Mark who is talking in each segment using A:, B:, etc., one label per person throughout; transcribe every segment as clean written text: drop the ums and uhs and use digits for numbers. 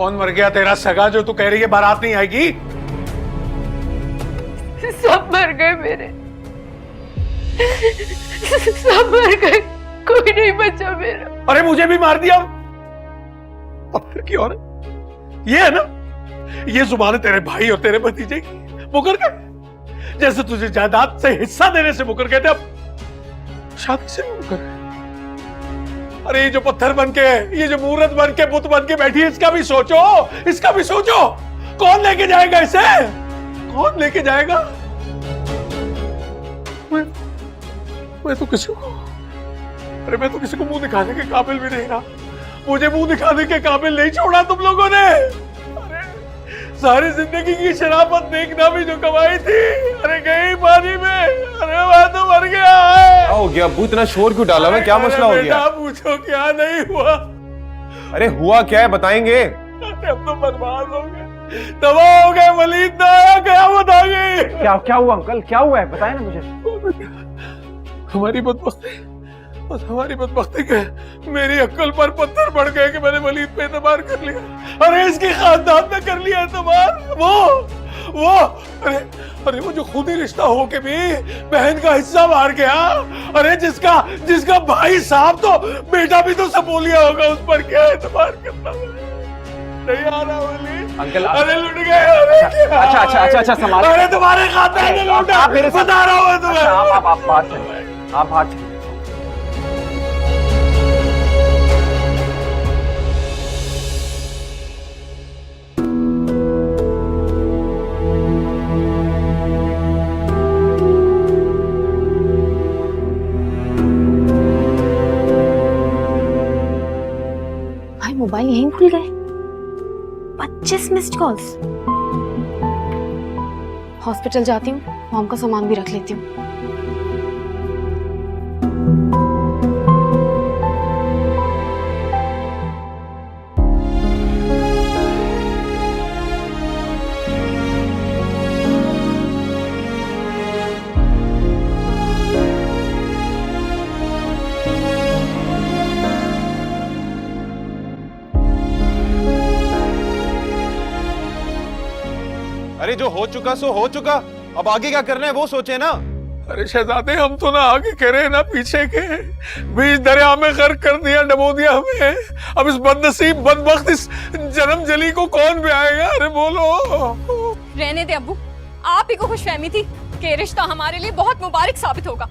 A: कौन मर गया? तेरा सगा जो तू कह रही है बारात नहीं आएगी?
B: सब मर गए मेरे, सब मर गए, कोई नहीं बचा मेरा।
A: अरे मुझे भी मार दिया पत्थर की औरत। ये है ना, ये जुबान है तेरे भाई और तेरे भतीजे की। मुकर गए जैसे तुझे जायदाद से हिस्सा देने से मुकर गए थे, अब शादी से भी मुकर गए। अरे ये जो पत्थर बन के, ये जो मूर्त बन के, बुत बन के बैठी है, इसका भी सोचो, इसका भी सोचो। कौन लेके जाएगा इसे? कौन लेके जाएगा? मैं तो किसी को, अरे मैं तो किसी को मुंह दिखाने के काबिल भी नहीं रहा। मुझे मुंह दिखाने के काबिल नहीं छोड़ा तुम लोगों ने। अरे सारी जिंदगी की शराफत देखना भी जो कमाई थी, अरे गई पानी में। अरे मैं तो मर गया है।
C: क्या हो गया अब्बू, इतना शोर क्यों डाला? मैं क्या मसला हो गया?
A: पूछो क्या नहीं हुआ।
C: अरे हुआ क्या है, बताएंगे?
A: अरे अब तो बर्बाद हो गए, तबाह हो गए। वलीद ना आया, कयामत आ गई।
D: क्या हुआ अंकल, क्या हुआ है बताए ना मुझे।
A: हमारी बदबख्ती, बस हमारी बदबख्ती के मेरी अक्ल पर पत्थर पड़ गए कि मैंने वलीद पे एतबार कर लिया। अरे इसके खानदान में कर लिया एतबार। वो अरे वो जो खुद ही रिश्ता हो के भी बहन का हिस्सा मार गया। अरे जिसका भाई साहब तो बेटा भी तो सबोलिया होगा, उस पर क्या एतबार करना? नहीं आ रहा वलीद
D: अंकल।
A: अरे लुट गए।
D: अच्छा संभाल।
A: अरे तुम्हारे खानदान ने लूटा, बता रहा हूँ तुम्हें।
D: आप बात चलिए।
B: भाई मोबाइल यहीं भूल गए। 25 मिस्ड कॉल्स। हॉस्पिटल जाती हूँ, मॉम का सामान भी रख लेती हूँ।
C: अरे जो हो चुका सो हो चुका, अब आगे क्या करना है वो सोचे ना।
A: अरे शहजादे, हम तो ना आगे करे ना पीछे के, बीच दरिया में गर्क कर दिया, डबो दिया हमें। अब इस बदनसीब बदबख्त इस जन्म जली को कौन ब्याएगा? अरे बोलो।
E: रहने दे अब्बू, आप ही को खुशफहमी थी कि रिश्ता हमारे लिए बहुत मुबारक साबित होगा।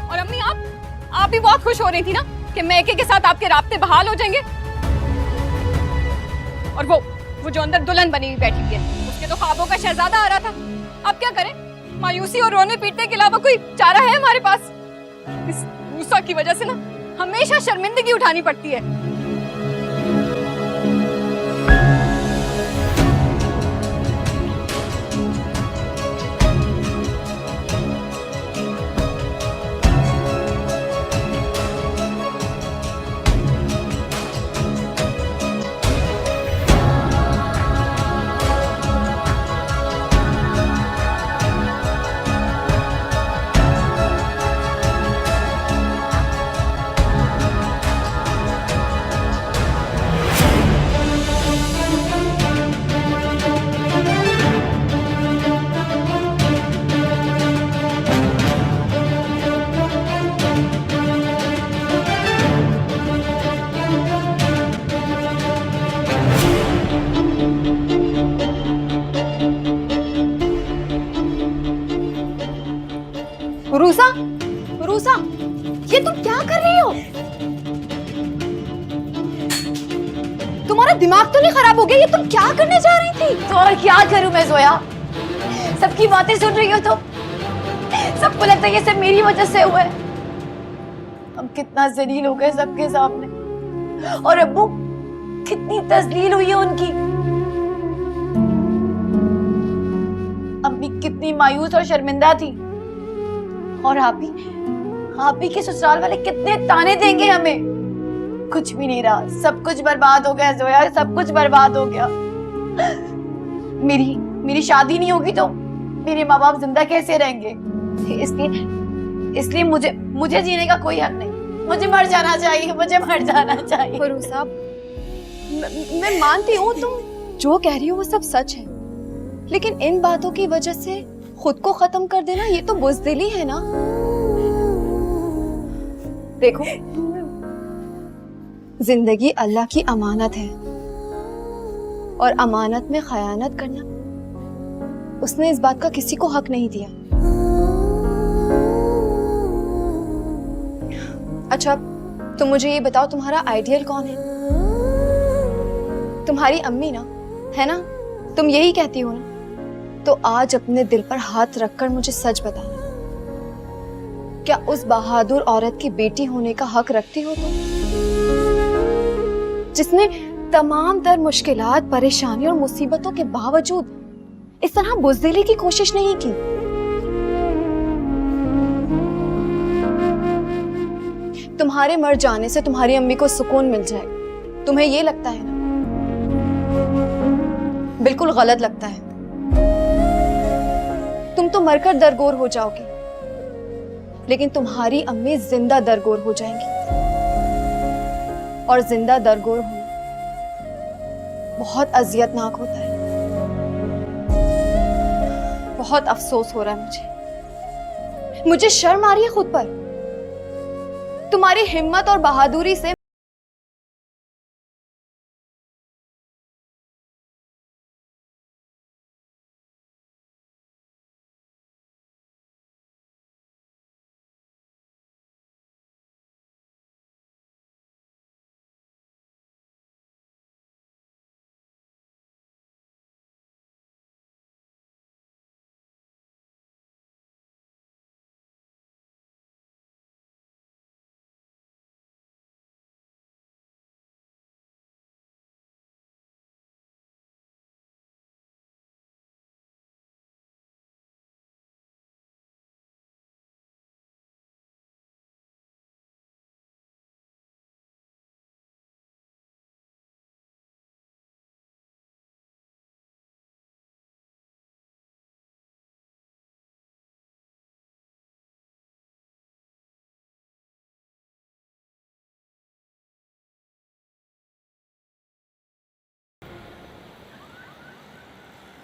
E: और अम्मी, आप भी बहुत खुश हो रही थी ना कि मैके के साथ आपके राब्ते बहाल हो जाएंगे। और वो जो अंदर दुल्हन बनी हुई बैठी हुई है, उसके तो ख्वाबों का शहजादा आ रहा था। अब क्या करें? मायूसी और रोने पीटने के अलावा कोई चारा है हमारे पास? इस मूसा की वजह से ना हमेशा शर्मिंदगी उठानी पड़ती है। रूसा, रूसा, ये तुम क्या कर रही हो? तुम्हारा दिमाग तो नहीं खराब हो गया? ये तुम क्या करने जा रही थी?
B: तो और क्या करूं मैं जोया? सबकी बातें सुन रही हो तो सबको लगता है ये सब मेरी वजह से हुआ है। हम कितना जलील हो गए सबके सामने, और अब्बू कितनी तजलील हुई है उनकी। अम्मी कितनी मायूस और शर्मिंदा थी, और आप ही के ससुराल वाले कितने ताने देंगे हमें। कुछ भी नहीं रहा, सब कुछ बर्बाद हो गया जोया, सब कुछ बर्बाद हो गया। मेरी शादी नहीं होगी तो मेरे माँ बाप जिंदा कैसे रहेंगे? इसलिए इसलिए मुझे मुझे जीने का कोई हक नहीं। मुझे मर जाना चाहिए, मुझे मर जाना चाहिए।
E: भरोसा, मैं मानती हूँ तुम जो कह रही हो वो सब सच है, लेकिन इन बातों की वजह से खुद को खत्म कर देना ये तो बुज़दिली है ना। देखो, जिंदगी अल्लाह की अमानत है और अमानत में खयानत करना उसने इस बात का किसी को हक नहीं दिया। अच्छा, तुम मुझे ये बताओ, तुम्हारा आइडियल कौन है? तुम्हारी अम्मी ना, है ना? तुम यही कहती हो ना? तो आज अपने दिल पर हाथ रखकर मुझे सच बताना, क्या उस बहादुर औरत की बेटी होने का हक रखती हो तुम, जिसने तमाम तर मुश्किलात, परेशानी और मुसीबतों के बावजूद इस तरह बुज़दिली की कोशिश नहीं की? तुम्हारे मर जाने से तुम्हारी अम्मी को सुकून मिल जाएगा, तुम्हें ये लगता है ना? बिल्कुल गलत लगता है। तुम तो मरकर दरगोर हो जाओगी, लेकिन तुम्हारी अम्मी जिंदा दरगोर हो जाएंगी, और जिंदा दरगोर होना बहुत अजियतनाक होता है। बहुत अफसोस हो रहा है मुझे शर्म आ रही है खुद पर। तुम्हारी हिम्मत और बहादुरी से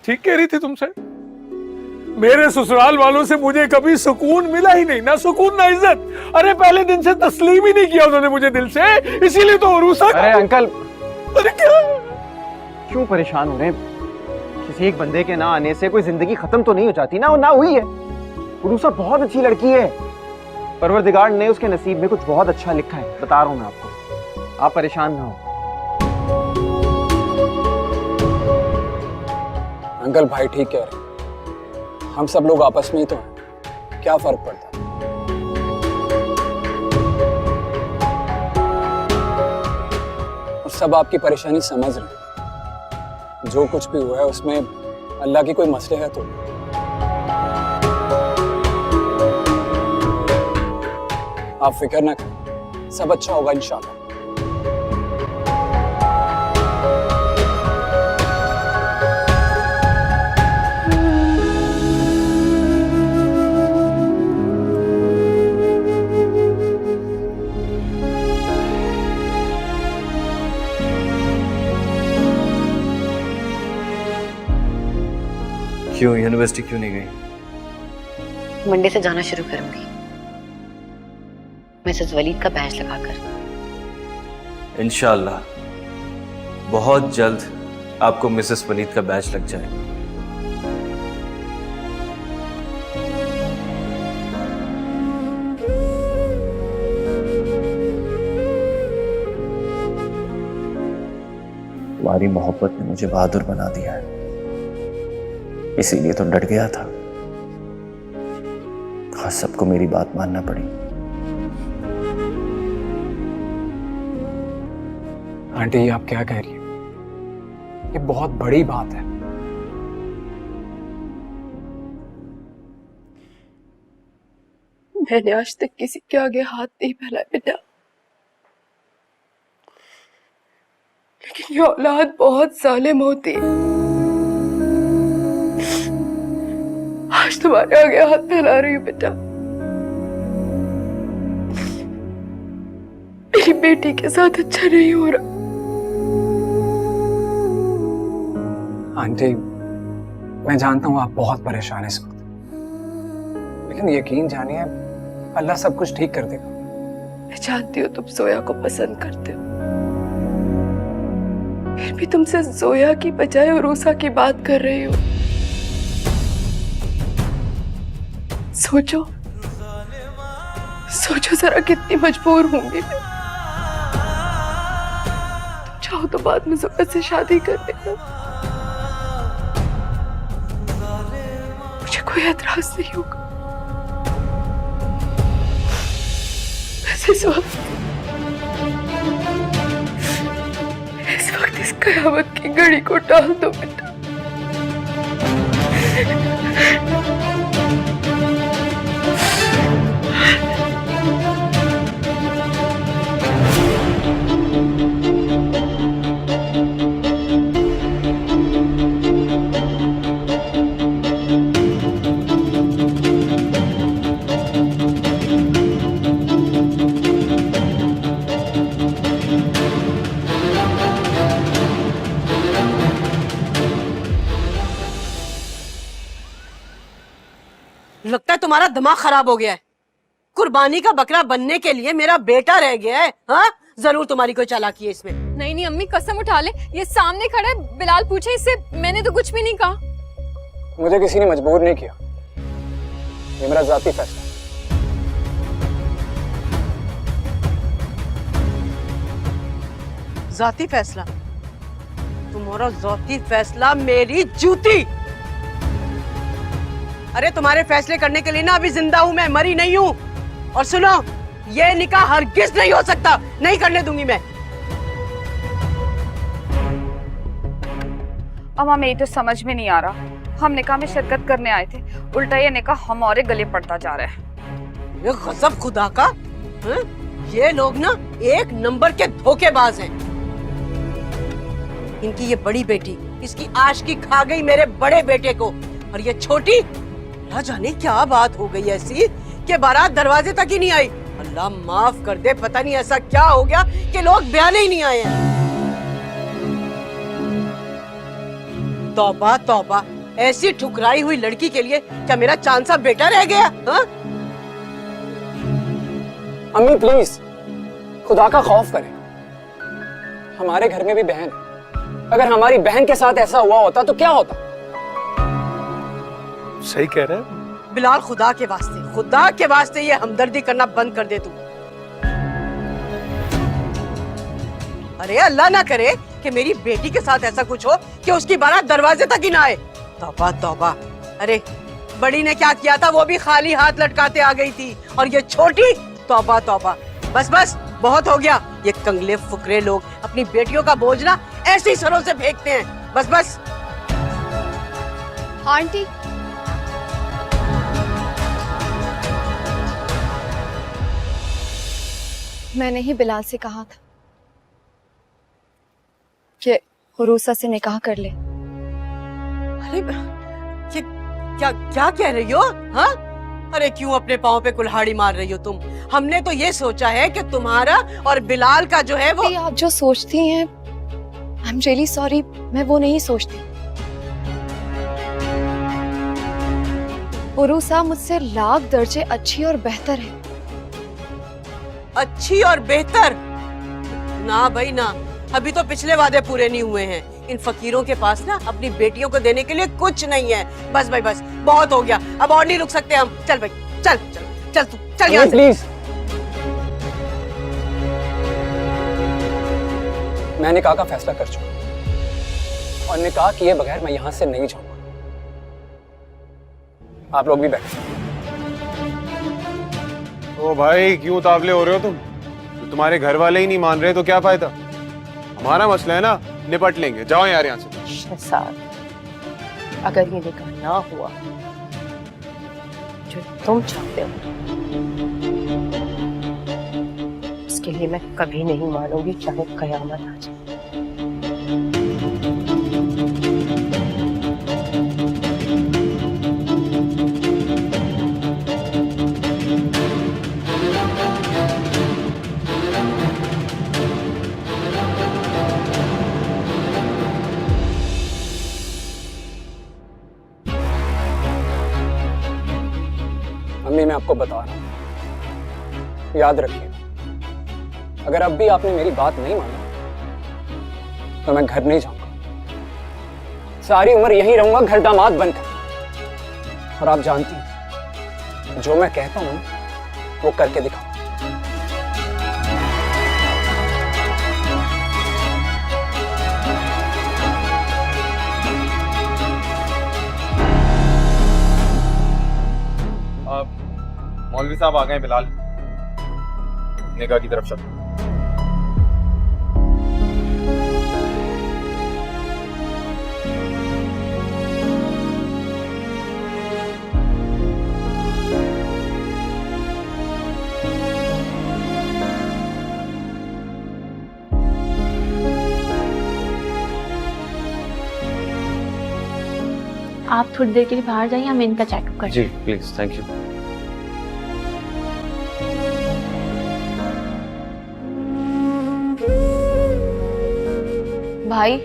A: ठीक कह रही थी तुमसे। मेरे ससुराल वालों से मुझे कभी सुकून मिला ही नहीं, ना सुकून ना इज्जत। अरे पहले दिन से तस्लीम ही नहीं किया उन्होंने मुझे दिल से, इसीलिए तो उरूसा।
D: अरे अंकल,
A: अरे क्या
D: क्यों परेशान हो रहे हैं? किसी एक बंदे के ना आने से कोई जिंदगी खत्म तो नहीं हो जाती ना, और ना हुई है। उरूसा बहुत अच्छी लड़की है, परवरदिगार ने उसके नसीब में कुछ बहुत अच्छा लिखा है, बता रहा हूँ मैं आपको, आप परेशान ना हो।
F: अंकल भाई ठीक कह रहे, हम सब लोग आपस में ही तो हैं, क्या फर्क पड़ता है? और सब आपकी परेशानी समझ रहे हैं। जो कुछ भी हुआ है उसमें अल्लाह की कोई मसलहत हो। आप फिक्र ना करें, सब अच्छा होगा इंशाल्लाह।
G: क्यों यूनिवर्सिटी क्यों नहीं गई?
B: मंडे से जाना शुरू करूंगी, मिसेस वलीद का बैच लगाकर।
G: इंशाअल्लाह बहुत जल्द आपको मिसेस वलीद का बैच लग जाएगा। तुम्हारी मोहब्बत ने मुझे बहादुर बना दिया है, इसीलिए तो डट गया था। हाँ, सबको मेरी बात मानना पड़ी।
F: आंटी, ये आप क्या कह रही हैं? ये बहुत बड़ी बात है।
H: मैंने आज तक किसी के आगे हाथ नहीं फैलाया बेटा, लेकिन ये औलाद बहुत जालिम होती है। आज तुम्हारे आगे हाथ फैला रही हूँ बेटा। मेरी बेटी के साथ अच्छा नहीं हो रहा।
F: आंटी, मैं जानता हूँ आप बहुत परेशान हैं इस वक्त, लेकिन यकीन जानिए अल्लाह सब कुछ ठीक कर देगा।
H: मैं जानती हूँ तुम जोया को पसंद करते हो, फिर भी तुमसे जोया की बजाय उरूसा की बात कर रही हो। सोचो सोचो जरा कितनी मजबूर होंगी मैं। तुम चाहो तो बाद में जोया से शादी कर लेना, मुझे कोई एतराज नहीं होगा। बस इस वक्त इस कयामत की घड़ी को टाल दो बेटा।
I: लगता है तुम्हारा दिमाग खराब हो गया है। कुर्बानी का बकरा बनने के लिए मेरा बेटा रह गया है। हाँ, जरूर तुम्हारी कोई चालाकी है इसमें।
E: नहीं नहीं अम्मी, कसम उठा ले, ये सामने खड़ा है, बिलाल पूछे इससे, मैंने तो कुछ भी नहीं कहा।
F: मुझे किसी ने मजबूर नहीं किया, ये मेरा जाती फैसला।
I: जाती फैसला? तुम्हारा जाती फैसला मेरी जूती। अरे तुम्हारे फैसले करने के लिए ना अभी जिंदा हूं मैं, मरी नहीं हूं। और सुनो, ये निकाह हरगिज नहीं हो सकता, नहीं करने दूंगी मैं।
J: अम्मा मेरी तो समझ में नहीं आ रहा, हम निकाह में शिरकत करने आए थे, उल्टा ये निकाह हमारे गले पड़ता जा रहा है।
I: ये गजब खुदा का। हाँ? ये लोग ना एक नंबर के धोखेबाज हैं। इनकी ये बड़ी बेटी, इसकी आशिकी खा गई मेरे बड़े बेटे को, और ये छोटी, ना जाने क्या बात हो गई ऐसी कि बारात दरवाजे तक ही नहीं आई। अल्लाह माफ कर दे, पता नहीं ऐसा क्या हो गया कि लोग ब्याने ही नहीं आए हैं। तौबा तौबा, ऐसी ठुकराई हुई लड़की के लिए क्या मेरा चांसा बेटा रह गया? हाँ?
F: अम्मी प्लीज, खुदा का खौफ करें। हमारे घर में भी बहन है, अगर हमारी बहन के साथ ऐसा हुआ होता तो क्या होता?
A: सही कह रहे हैं
I: बिलाल, खुदा के वास्ते ये हमदर्दी करना बंद कर दे तू। अरे अल्लाह ना करे कि मेरी बेटी के साथ ऐसा कुछ हो कि उसकी बारात दरवाजे तक ही ना आए। तौबा तौबा। अरे बड़ी ने क्या किया था, वो भी खाली हाथ लटकाते आ गई थी, और ये छोटी, तौबा तौबा। बस बस, बहुत हो गया। ये कंगले फुकरे लोग अपनी बेटियों का बोझ ना ऐसे ही सरों से फेंकते हैं। बस बस।
E: आंटी, मैंने ही बिलाल से कहा था कि उरूसा से निकाह कर ले।
I: अरे ये क्या क्या कह रही हो? हाँ? अरे क्यों अपने पाँव पे कुल्हाड़ी मार रही हो तुम? हमने तो ये सोचा है कि तुम्हारा और बिलाल का जो है वो।
E: आप जो सोचती हैं, आई एम रियली सॉरी, मैं वो नहीं सोचती। उरूसा मुझसे लाख दर्जे अच्छी और बेहतर है।
I: अच्छी और बेहतर? ना भाई ना, अभी तो पिछले वादे पूरे नहीं हुए हैं। इन फकीरों के पास ना अपनी बेटियों को देने के लिए कुछ नहीं है। बस भाई बस, बहुत हो गया, अब और नहीं रुक सकते हम। चल भाई, चल चल चल, तू चल यहाँ से।
F: प्लीज, मैं निकाह का फैसला कर चुका, और निकाह किए बगैर मैं यहाँ से नहीं जाऊंगा। आप लोग भी बैठे।
C: ओ भाई, क्यों उतावले हो रहे हो तुम? तो तुम्हारे घर वाले ही नहीं मान रहे तो क्या फायदा? हमारा मसला है ना, निपट लेंगे। जाओ यार यहाँ से।
K: शहजाद, अगर ये निकाह ना हुआ जो तुम चाहते हो, उसके लिए मैं कभी नहीं मानूंगी, चाहे कयामत आ जाए।
F: आपको बता रहा हूं, याद रखिए, अगर अब भी आपने मेरी बात नहीं मानी तो मैं घर नहीं जाऊंगा, सारी उम्र यहीं रहूंगा घर दामाद बनकर। और आप जानती हैं, जो मैं कहता हूं वो करके दिखाऊं।
C: मौलवी साहब आ गए, बिलाल निगाह की तरफ चलो।
B: आप थोड़ी देर के लिए बाहर जाइए, हम इनका चेकअप करते
C: जी प्लीज, थैंक यू।
B: भाई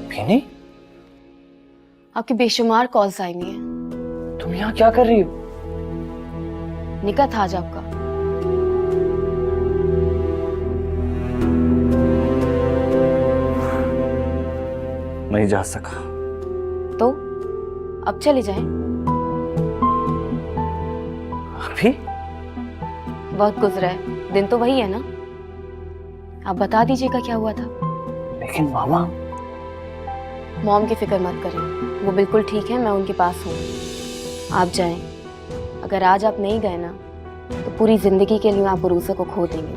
F: भीनी,
B: आपकी बेशुमार कॉल्स आई हुई हैं।
F: तुम यहाँ क्या कर रही हो?
B: निकाह था आज आपका।
G: नहीं जा सका।
B: तो अब चले जाएं।
G: अभी
B: वक्त गुजरा है, दिन तो वही है ना। आप बता दीजिएगा क्या हुआ था।
F: लेकिन मामा।
B: मॉम की फिक्र मत करें, वो बिल्कुल ठीक है, मैं उनके पास हूँ। आप जाएं। अगर आज आप नहीं गए ना तो पूरी जिंदगी के लिए आप उरूसा को खो देंगे।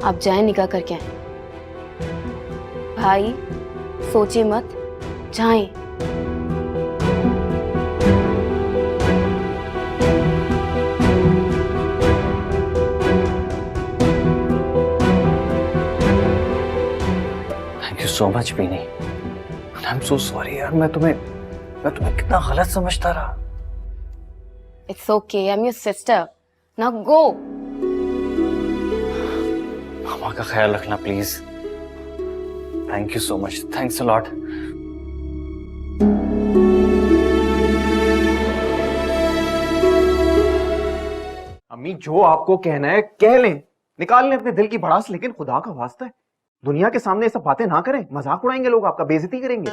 B: आप जाएं, निकाह करके आए। भाई सोचिए मत, जाएं।
F: Thank you so much Bini. I am so sorry यार, मैं तुम्हें कितना गलत समझता रहा।
B: It's okay, I'm your sister. Now go.
G: मामा का ख्याल रखना please. Thank you so much, thanks a lot.
D: अम्मी जो आपको कहना है कह लें, निकाल लें अपने दिल की भड़ास, लेकिन खुदा का वास्ता है दुनिया के सामने ये सब बातें ना करें। मजाक उड़ाएंगे लोग, आपका बेइज्जती करेंगे।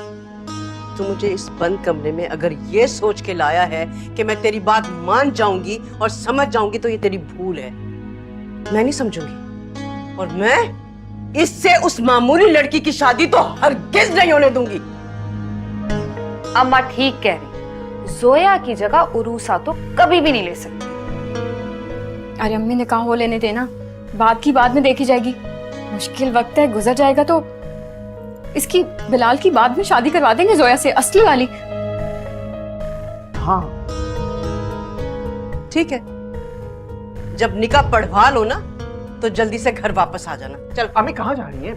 I: तो मुझे इस बंद कमरे में अगर ये सोच के लाया है कि मैं तेरी बात मान जाऊंगी और समझ जाऊंगी तो ये तेरी भूल है। मैं नहीं समझूंगी और मैं इससे उस मामूली लड़की की शादी तो हरगिज नहीं होने दूंगी।
J: अम्मा ठीक कह रही, जोया की जगह उरूसा तो कभी भी नहीं ले सकती।
E: अरे अम्मी ने कहा हो लेने देना, बात की बाद में देखी जाएगी। मुश्किल वक्त है, गुजर जाएगा तो इसकी बिलाल की बाद में शादी करवा देंगे जोया से, असली वाली।
D: हाँ
I: ठीक है, जब निकाह पढ़वा लो ना तो जल्दी से घर वापस आ जाना। चल।
D: अम्मी कहाँ जा रही है?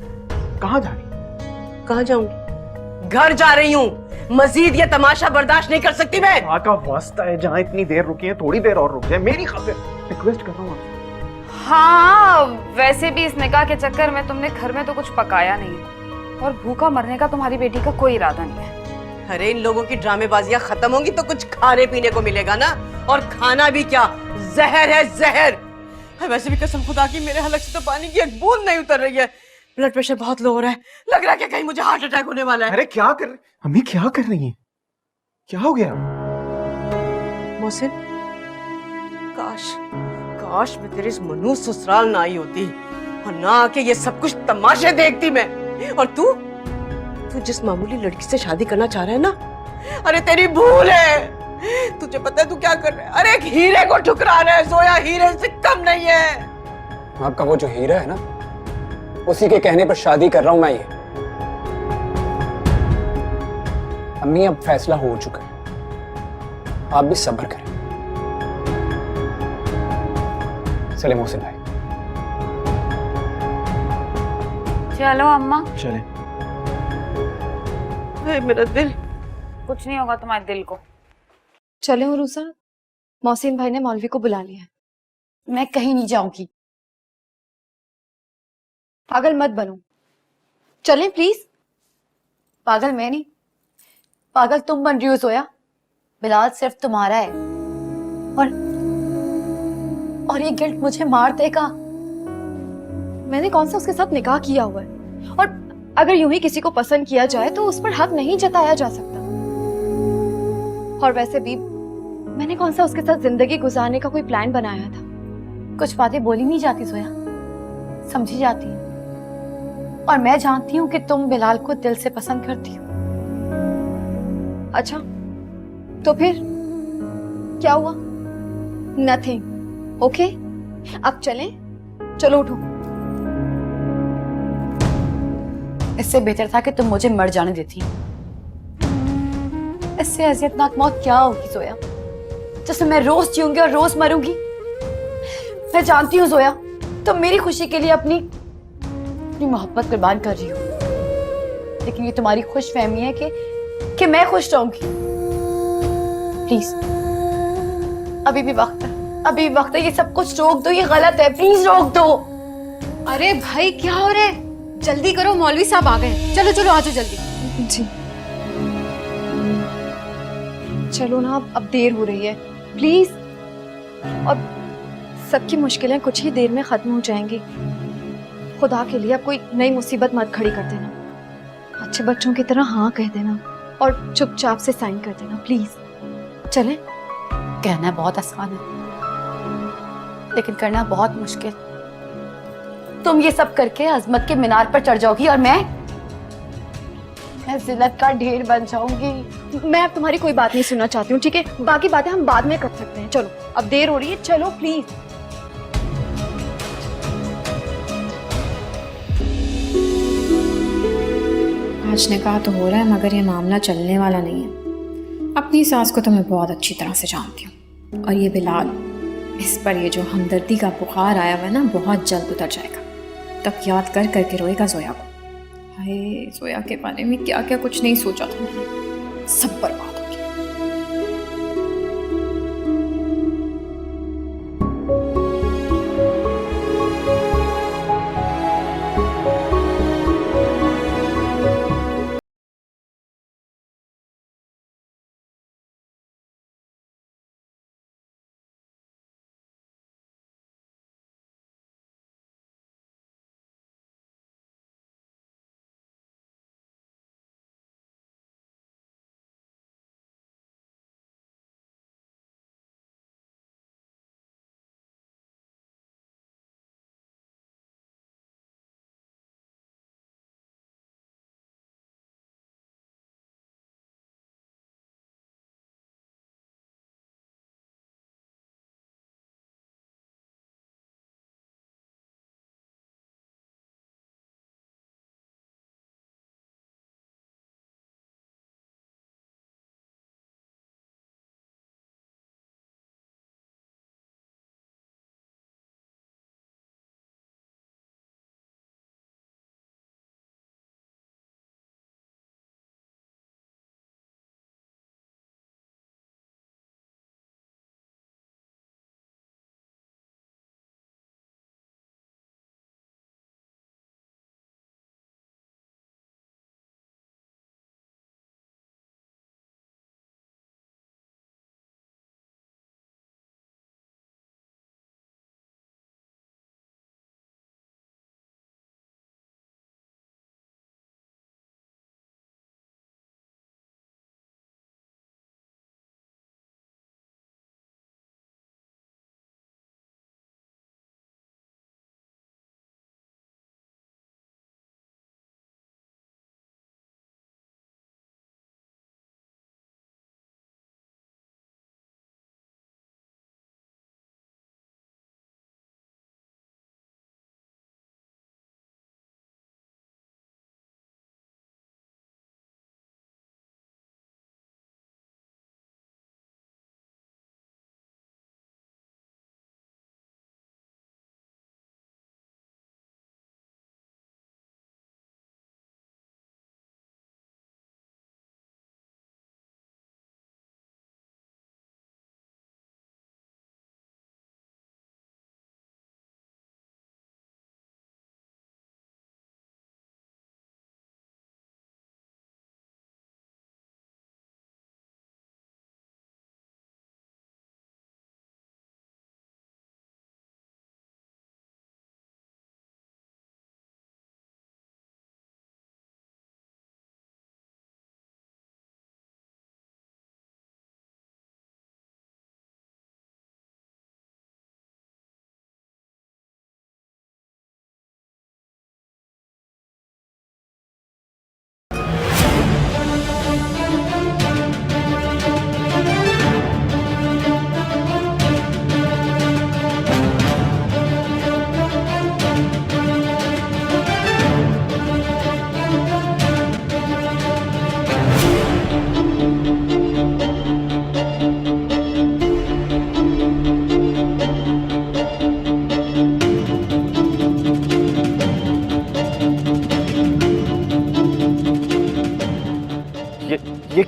D: कहाँ जा रही है?
I: कहाँ जाऊंगी? घर जा रही हूँ। मजीद ये तमाशा बर्दाश्त नहीं कर सकती मैं।
D: खुदा का वास्ता है, जहाँ इतनी देर रुकी है थोड़ी देर और रुक जाए, मेरी खातिर रिक्वेस्ट कर रहा हूँ।
J: हाँ, वैसे भी इस निकाह के चक्कर में तुमने घर में तो कुछ पकाया नहीं है और भूखा मरने का तुम्हारी बेटी का कोई इरादा नहीं है।
I: अरे इन लोगों की ड्रामेबाजियां खत्म होंगी तो कुछ खाने पीने को मिलेगा ना, और खाना भी क्या, जहर है जहर। वैसे भी कसम खुदा की मेरे हलक से तो पानी की एक बूंद नहीं उतर रही है। ब्लड प्रेशर बहुत लो हो रहा है, लग रहा है कि कहीं मुझे हार्ट अटैक होने वाला है।
D: अरे क्या कर अम्मी, क्या कर रही है? क्या हो गया?
I: मोहसिन, काश काश मैं तेरे इस मनूस ससुराल ना आई होती और ना आके ये सब कुछ तमाशे देखती मैं। और तू जिस मामूली लड़की से शादी करना चाह रहा है ना, अरे तेरी भूल है। तुझे पता है तू क्या कर रहा है? अरे एक हीरे को ठुकरा रहा है। जोया हीरे से कम नहीं है।
F: आपका वो जो हीरा है ना, उसी के कहने पर शादी कर रहा हूं मैं। ये अम्मी अब फैसला हो चुका है, आप भी सब्र करें। चले मोहसिन भाई।
J: चलो अम्मा।
D: चले।
I: मेरा दिल।
J: कुछ नहीं होगा तुम्हारे दिल को।
B: चले उरूसा, मोहसिन भाई ने मौलवी को बुला लिया। मैं कहीं नहीं जाऊंगी। पागल मत बनो, चलें प्लीज। पागल मैं नहीं, पागल तुम बन रही हो जोया। बिलाल सिर्फ तुम्हारा है और ये गिल्ट मुझे मार देगा।
E: मैंने कौन सा उसके साथ निकाह किया हुआ है, और अगर यूं ही किसी को पसंद किया जाए तो उस पर हक नहीं जताया जा सकता। और वैसे भी मैंने कौन सा उसके साथ जिंदगी गुजारने का कोई प्लान बनाया था।
B: कुछ बातें बोली नहीं जाती जोया, समझी जाती है। और मैं जानती हूँ कि तुम बिलाल को दिल से पसंद करती हो।
E: अच्छा, तो फिर क्या हुआ? नथिंग। ओके, अब चलें? चलो उठो।
B: इससे बेहतर था कि तुम मुझे मर जाने देती। इससे अजियतनाक मौत क्या होगी जोया, जिसमें मैं रोज जीऊंगी और रोज मरूंगी। मैं जानती हूँ जोया, तुम मेरी खुशी के लिए अपनी मोहब्बत कुर्बान कर रही हो, लेकिन ये तुम्हारी खुशफहमी है कि मैं खुश रहूंगी। प्लीज, अभी भी वक्त है, अभी भी वक्त है। ये सब कुछ रोक दो, ये गलत है, प्लीज रोक दो।
E: अरे भाई, क्या हो रहा है? जल्दी करो, मौलवी साहब आ गए। चलो चलो, आ जाओ जल्दी। जी चलो ना, अब देर हो रही है, प्लीज। और सबकी मुश्किलें कुछ ही देर में खत्म हो जाएंगी। खुदा के लिए अब कोई नई मुसीबत मत खड़ी कर देना। अच्छे बच्चों की तरह हाँ कह देना और चुपचाप से साइन कर देना, प्लीज। चलें?
B: कहना बहुत आसान है, लेकिन करना बहुत मुश्किल। तुम ये सब करके अजमत के मीनार पर चढ़ जाओगी और मैं जिल्लत का ढेर बन जाऊंगी।
E: मैं अब तुम्हारी कोई बात नहीं सुनना चाहती हूँ, ठीक है? बाकी बातें हम बाद में कर सकते हैं। चलो, अब देर हो रही है, चलो प्लीज।
L: आज निकाह तो हो रहा है, मगर ये मामला चलने वाला नहीं है। अपनी सास को तो मैं बहुत अच्छी तरह से जानती हूँ, और ये बिलाल, इस पर ये जो हमदर्दी का बुखार आया हुआ है ना, बहुत जल्द उतर जाएगा। तब याद कर करके रोएगा जोया को। हाय, जोया के बारे में क्या क्या कुछ नहीं सोचा था मैंने, सब बर्बाद।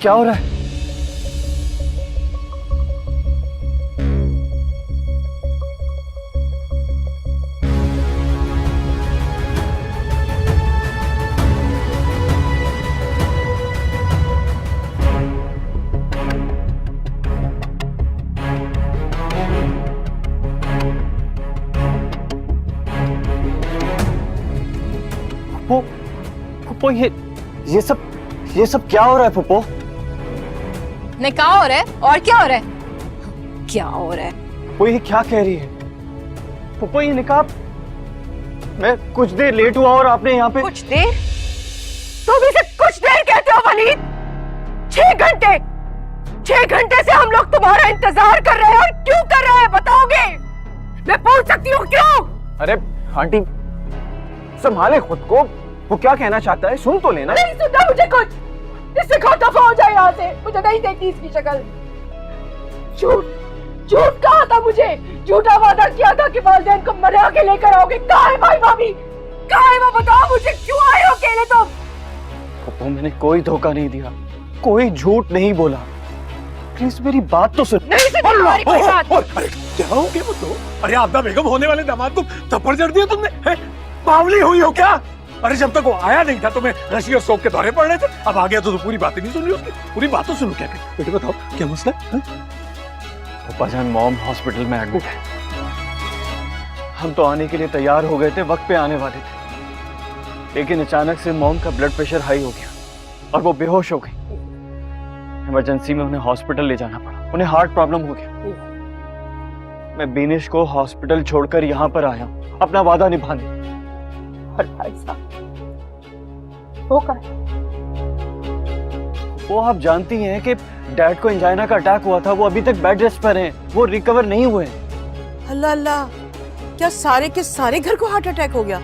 D: क्या हो रहा है? फुप्पो, ये सब क्या हो रहा है फुप्पो?
E: निकाह हो रहा है और क्या हो रहा है? क्या हो रहा है?
D: वो ये क्या कह रही है? फुप्पो ये निकाह, मैं कुछ देर लेट हुआ और आपने यहाँ पे
I: कुछ देर? तुम इसे कुछ देर कहते हो वलीद? 6 घंटे 6 घंटे से हम लोग तुम्हारा इंतजार कर रहे हैं। और क्यों कर रहे हैं बताओगे? मैं पूछ सकती हूँ क्यों?
D: अरे आंटी संभाले खुद को, वो क्या कहना चाहता है सुन तो लेना।
I: नहीं सुनना मुझे कुछ, इससे कहो दफा हो जाए यहाँ से, मुझे नहीं देखती इसकी शक्ल। झूठ कहा था मुझे, झूठा वादा किया था कि वालिदैन को मना के लेकर आओगे। कहाँ है भाई भाभी? कहाँ है वो? बताओ मुझे, क्यों आए हो अकेले तुम?
D: पप्पू मैंने कोई धोखा नहीं दिया, कोई झूठ नहीं बोला, प्लीज मेरी बात तो सुन।
I: नहीं सुन तुम्हारी कोई बात।
A: अरे क्या हो गया वो तो? अरे आपदा बेगम होने वाले दामाद को थप्पड़ जड़ दिया तुमने? बावली हुई हो क्या? अरे जब तक वो आया नहीं था तो मैं रशी और शौक के दौरे पड़ रहे थे, अब आ गया तो पूरी बातें नहीं सुन रही उसकी। पूरी बात तो सुनो। क्या बेटे बताओ क्या मसला है?
D: पप्पा जान मॉम हॉस्पिटल में एडमिट है। हम तो आने के लिए तैयार हो गए थे, वक्त पे आने वाले थे, लेकिन अचानक से मॉम का ब्लड प्रेशर हाई हो गया और वो बेहोश हो गई। इमरजेंसी में उन्हें हॉस्पिटल ले जाना पड़ा, उन्हें हार्ट प्रॉब्लम हो गया। मैं बीनिश को हॉस्पिटल छोड़कर यहाँ पर आया हूँ अपना वादा निभाने।
I: और भाई साहब वो कहाँ?
D: वो आप जानती हैं कि डैड को एंजाइना का अटैक हुआ था, वो अभी तक बेड रेस्ट पर हैं, वो रिकवर नहीं हुए।
I: अल्लाह अल्लाह, क्या सारे के सारे घर को हार्ट अटैक हो गया?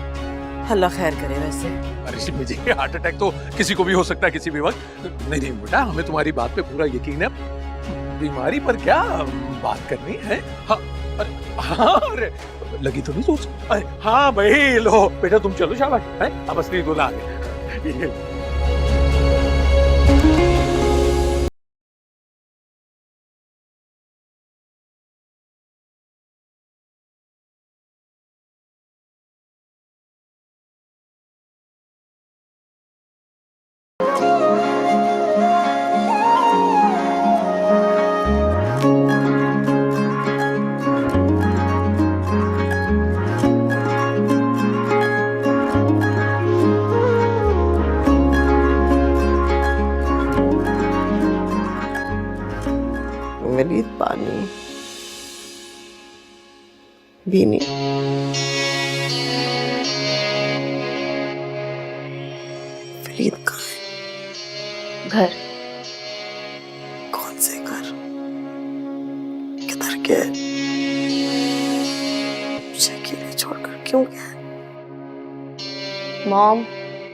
I: अल्लाह खैर करे। वैसे
A: अरे सिमी जी, हार्ट अटैक तो किसी को भी हो सकता है किसी भी वक्त। नहीं नहीं बेटा, हमें तुम्हारी बात पे पूरा यकीन है। बीमारी पर क्या बात करनी है? अरे लगी तो नहीं सोच? अरे हाँ भाई, लो बेटा तुम चलो, शाबाश है। अब असली दूल्हा आ गया।
I: वलीद पानी बीनी। वलीद कहाँ है?
B: घर।
I: कौन से घर? किधर गए? मुझे अकेले छोड़कर क्यों गए?
B: मॉम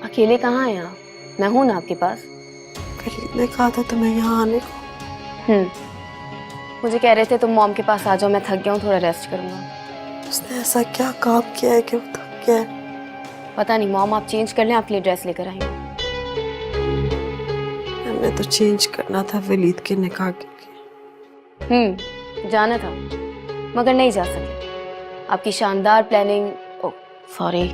B: अकेले कहाँ हैं आप? मैं हूं ना आपके पास।
I: वलीद ने कहा था तुम्हें यहाँ आने को।
B: मुझे कह रहे थे तुम मॉम के पास आ जाओ, मैं थक गया हूँ, थोड़ा रेस्ट करूंगा।
I: उसने ऐसा क्या काम किया है कि वो थक गया है?
B: पता नहीं मॉम, आप चेंज कर लें, आपके लिए ड्रेस लेकर आई हूँ।
I: हमने तो चेंज करना था वलीद के निकाह के लिए।
B: जाना था मगर नहीं जा सके। आपकी शानदार प्लानिंग, सॉरी,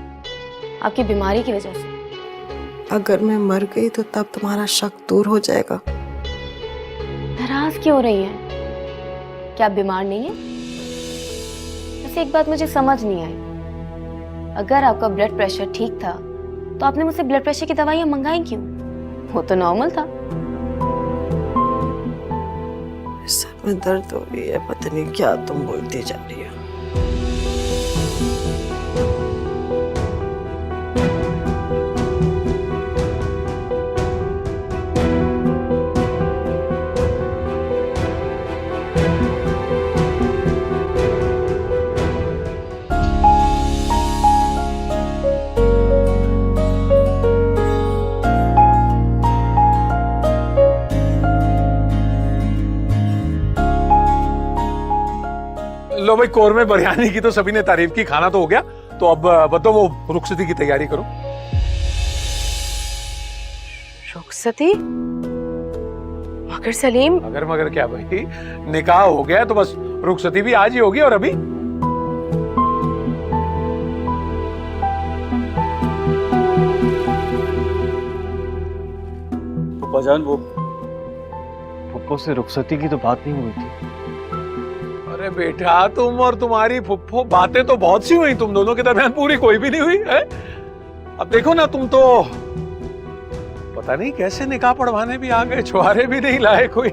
B: आपकी बीमारी की वजह से।
I: अगर मैं मर गई तो तब तुम्हारा शक दूर हो जाएगा।
B: नाराज क्यों हो रही हैं? क्या आप बीमार नहीं हैं? वैसे एक बात मुझे समझ नहीं आई, अगर आपका ब्लड प्रेशर ठीक था तो आपने मुझसे ब्लड प्रेशर की दवाइयां मंगाई क्यों? वो तो नॉर्मल था।
I: सर में दर्द हो रही है, पता नहीं क्या तुम बोलती जा रही हो।
A: लो भाई, कोरमे बिरयानी की तो सभी ने तारीफ की, खाना तो हो गया, तो अब बताओ वो रुखसती की तैयारी करो।
I: रुखसती?
H: मगर सलीम,
A: अगर मगर क्या भाई, निकाह हो गया तो बस रुखसती भी आज ही होगी। और अभी
D: जान, वो फुप्पो से रुखसती की तो बात नहीं हुई थी।
A: अरे बेटा, तुम और तुम्हारी फुफ्फो बातें तो बहुत सी हुई, तुम दोनों के दरमियान पूरी कोई भी नहीं हुई है। अब देखो ना, तुम तो पता नहीं कैसे निकाह पढ़वाने भी आ गए, छुआरे भी नहीं लाए कोई।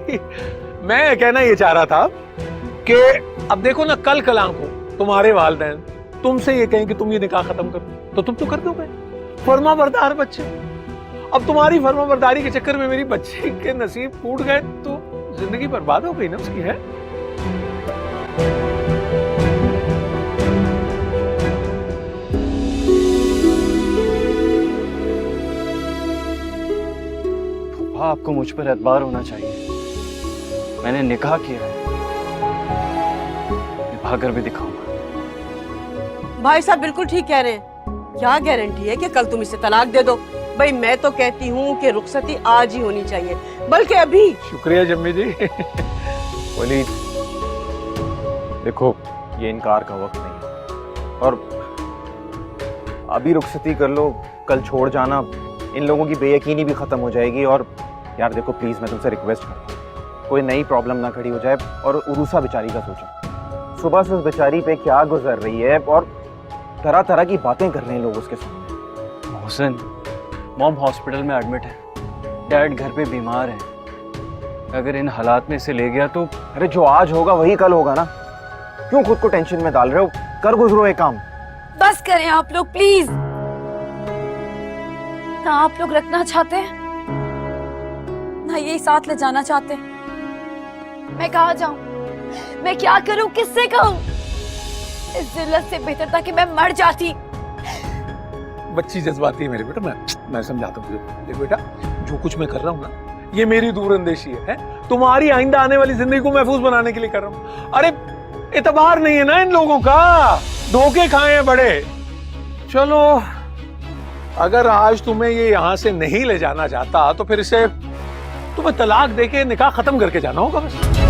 A: मैं कहना ये चाह रहा था कि अब देखो ना, कल कलाम को तुम्हारे वालिदैन तुमसे ये कहें कि तुम ये निकाह खत्म कर दो, तो तुम तो कर दोगे। फर्मा बरदार बच्चे। अब तुम्हारी फर्मा बरदारी के चक्कर में मेरी बच्ची के नसीब फूट गए तो जिंदगी बर्बाद हो गई ना उसकी। है
D: फूफा, आपको मुझ पर एतबार होना चाहिए। मैंने निकाह किया है, निभा कर भी दिखाऊंगा।
I: भाई साहब बिल्कुल ठीक कह रहे हैं। क्या गारंटी है कि कल तुम इसे तलाक दे दो? भाई मैं तो कहती हूँ कि रुखसती आज ही होनी चाहिए, बल्कि अभी।
A: शुक्रिया जम्मी जी।
D: वलीद, देखो ये इनकार का वक्त नहीं, और अभी रुखसती कर लो, कल छोड़ जाना, इन लोगों की बेयकीनी भी खत्म हो जाएगी। और यार देखो प्लीज, मैं तुमसे रिक्वेस्ट करता हूँ, कोई नई प्रॉब्लम ना खड़ी हो जाए। और उरूसा बेचारी का सोचो, सुबह से उस बेचारी पे क्या गुजर रही है, और तरह तरह की बातें कर रहे हैं लोग उसके सामने। मोहसिन, मॉम हॉस्पिटल में एडमिट है, डैड घर पे बीमार है। अगर इन हालात में इसे ले गया तो अरे जो आज होगा वही कल होगा ना। क्यों खुद को टेंशन में डाल रहे हो? कर गुजरो ये काम।
B: बस करें आप लोग प्लीज। ना आप लोग रखना चाहते हैं, ना यही साथ ले जाना चाहते हैं। मैं कहाँ जाऊं? मैं क्या करूं? किससे कहूं? इस जिल्लत से बेहतर था कि मैं मर जाती।
A: बच्ची जज्बाती है मेरे बेटा, मैं समझाता हूँ। देखो बेटा, जो कुछ मैं कर रहा हूँ ना, ये मेरी दूरअंदेशी है? तुम्हारी आइंदा आने वाली जिंदगी को महफूज बनाने के लिए कर रहा हूँ। अरे इतबार नहीं है ना इन लोगों का, धोखे खाए हैं बड़े। चलो, अगर आज तुम्हें ये यहाँ से नहीं ले जाना चाहता तो फिर इसे तुम्हें तलाक देके निकाह खत्म करके जाना होगा बस।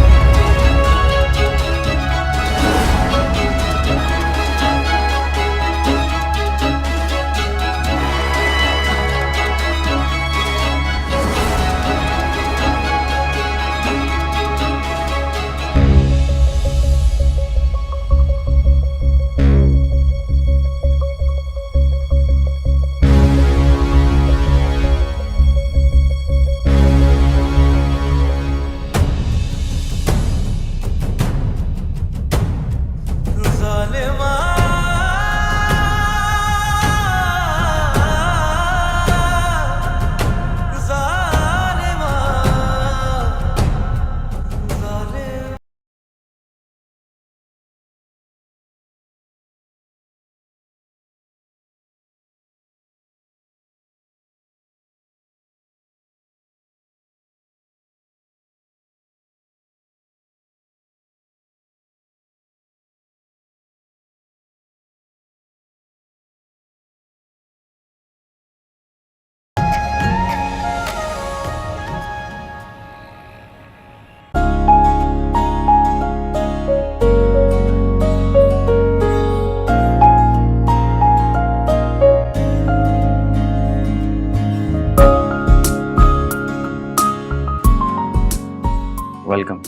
D: वेलकम।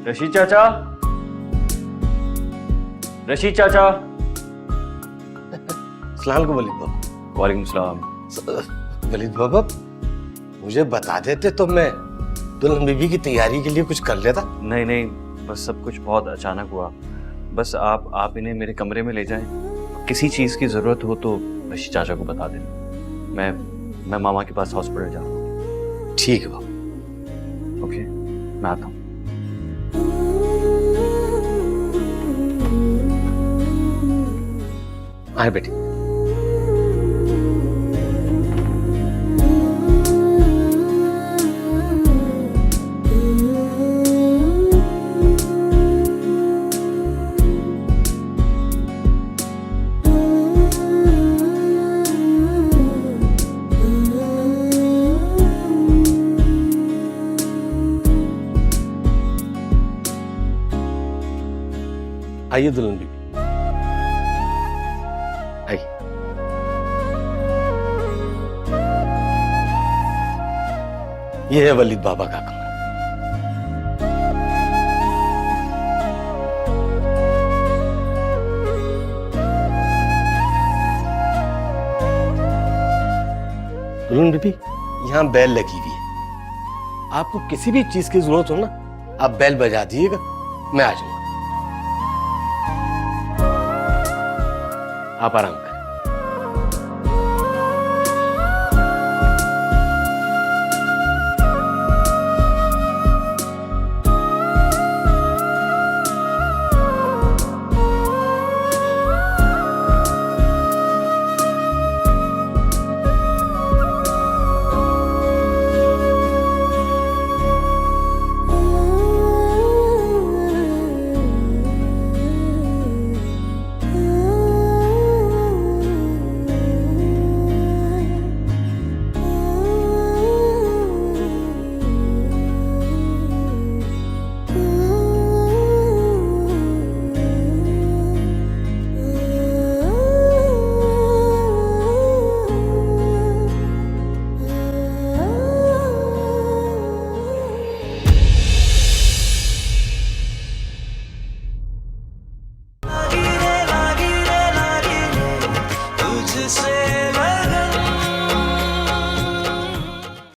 D: रशीद चाचा, रशीद चाचा।
M: अस्सलाम वालेकुम वलीद बाबा।
D: वालेकुम सलाम।
M: वलीद बाबा, मुझे बता देते तो मैं दुल्हन बीबी की तैयारी के लिए कुछ कर लेता।
D: नहीं नहीं, बस सब कुछ बहुत अचानक हुआ। बस आप इन्हें मेरे कमरे में ले जाएं। किसी चीज़ की ज़रूरत हो तो रशीद चाचा को बता देना। मैं मामा के पास हॉस्पिटल जाऊँगा।
M: ठीक है बाबा।
D: ओके, मैं आता हूँ।
M: आए बेटी। आइए दुल्हन बीबी, आइए। ये है वलीद बाबा का कमरा। दुल्हन बीबी, यहाँ बेल लगी हुई है, आपको किसी भी चीज की जरूरत हो ना, आप बेल बजा दीजिएगा, मैं आ जाऊंगा। आप आराम करें।